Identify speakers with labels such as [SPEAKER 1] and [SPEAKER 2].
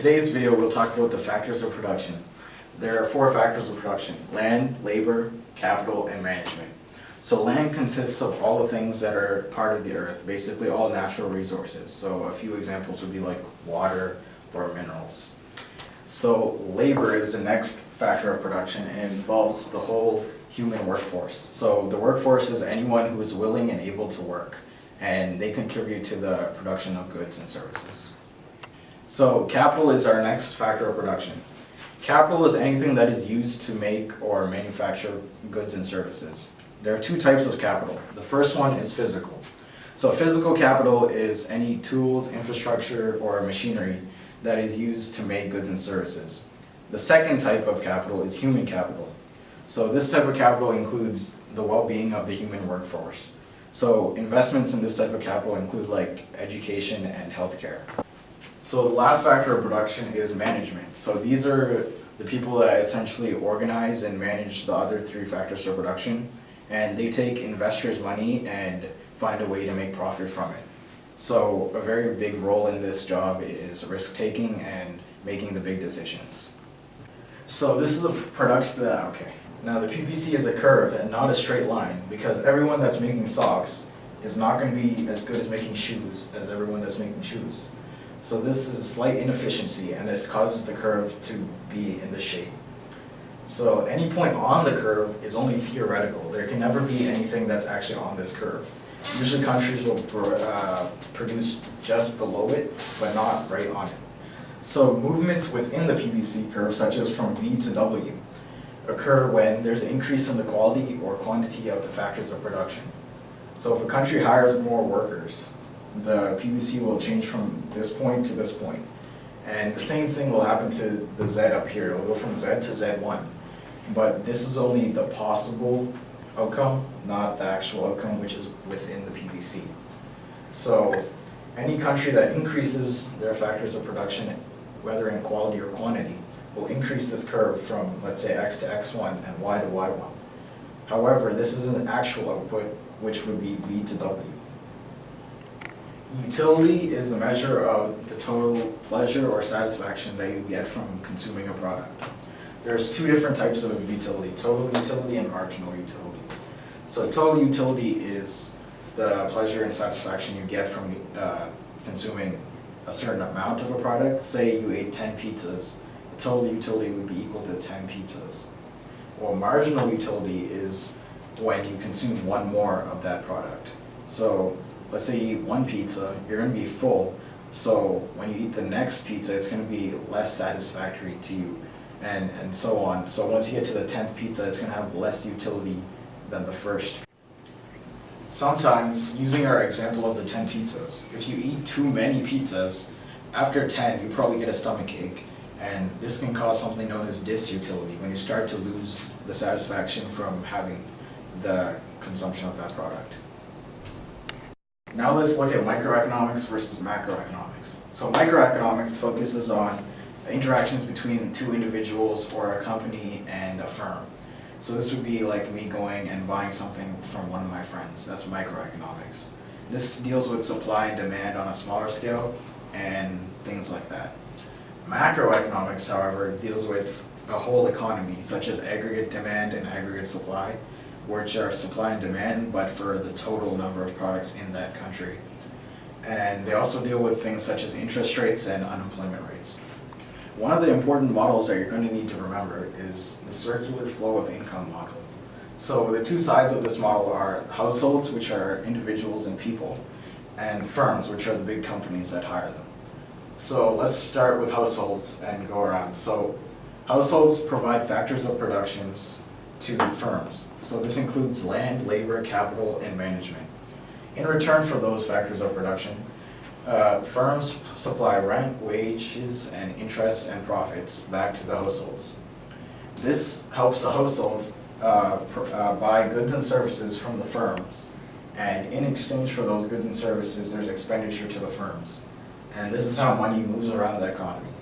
[SPEAKER 1] today's video, we'll talk about the factors of production. There are 4 factors of production: land, labor, capital, and management. So land consists of all the things that are part of the earth, basically all natural resources. So a few examples would be like water or minerals. So labor is the next factor of production, and it involves the whole human workforce. So the workforce is anyone who is willing and able to work, and they contribute to the production of goods and services. So capital is our next factor of production. Capital is anything that is used to make or manufacture goods and services. There are 2 types of capital. The first one is physical. So physical capital is any tools, infrastructure, or machinery that is used to make goods and services. The second type of capital is human capital. So this type of capital includes the well-being of the human workforce. So investments in this type of capital include like education and healthcare. So the last factor of production is management. So these are the people that essentially organize and manage the other 3 factors of production, and they take investors' money and find a way to make profit from it. So a very big role in this job is risk-taking and making the big decisions. So this is the production Now the PPC is a curve and not a straight line, because everyone that's making socks is not going to be as good as making shoes as everyone that's making shoes. So this is a slight inefficiency, and this causes the curve to be in this shape. So any point on the curve is only theoretical. There can never be anything that's actually on this curve. Usually countries will produce just below it, but not right on it. So movements within the PPC curve, such as from V to W, occur when there's an increase in the quality or quantity of the factors of production. So if a country hires more workers, the PPC will change from this point to this point. And the same thing will happen to the Z up here. It'll go from Z to Z1. But this is only the possible outcome, not the actual outcome, which is within the PPC. So any country that increases their factors of production, whether in quality or quantity, will increase this curve from, let's say, X to X1 and Y to Y1. However, this is an actual output, which would be V to W. Utility is the measure of the total pleasure or satisfaction that you get from consuming a product. There's 2 different types of utility: total utility and marginal utility. So total utility is the pleasure and satisfaction you get from consuming a certain amount of a product. Say you ate 10 pizzas, the total utility would be equal to 10 pizzas. Well, marginal utility is when you consume 1 more of that product. So let's say you eat 1 pizza, you're going to be full, so when you eat the next pizza, it's going to be less satisfactory to you, and so on. So once you get to the 10th pizza, it's going to have less utility than the first. Sometimes, using our example of the 10 pizzas, if you eat too many pizzas, after 10 you probably get a stomach ache, and this can cause something known as disutility, when you start to lose the satisfaction from having the consumption of that product. Now let's look at microeconomics versus macroeconomics. So microeconomics focuses on interactions between 2 individuals or a company and a firm. So this would be like me going and buying something from one of my friends. That's microeconomics. This deals with supply and demand on a smaller scale and things like that. Macroeconomics, however, deals with a whole economy, such as aggregate demand and aggregate supply, which are supply and demand, but for the total number of products in that country. And they also deal with things such as interest rates and unemployment rates. One of the important models that you're going to need to remember is the circular flow of income model. So the 2 sides of this model are households, which are individuals and people, and firms, which are the big companies that hire them. So let's start with households and go around. So households provide factors of productions to firms. So this includes land, labor, capital, and management. In return for those factors of production, firms supply rent, wages, and interest and profits back to the households. This helps the households buy goods and services from the firms, and in exchange for those goods and services, there's expenditure to the firms. And this is how money moves around the economy.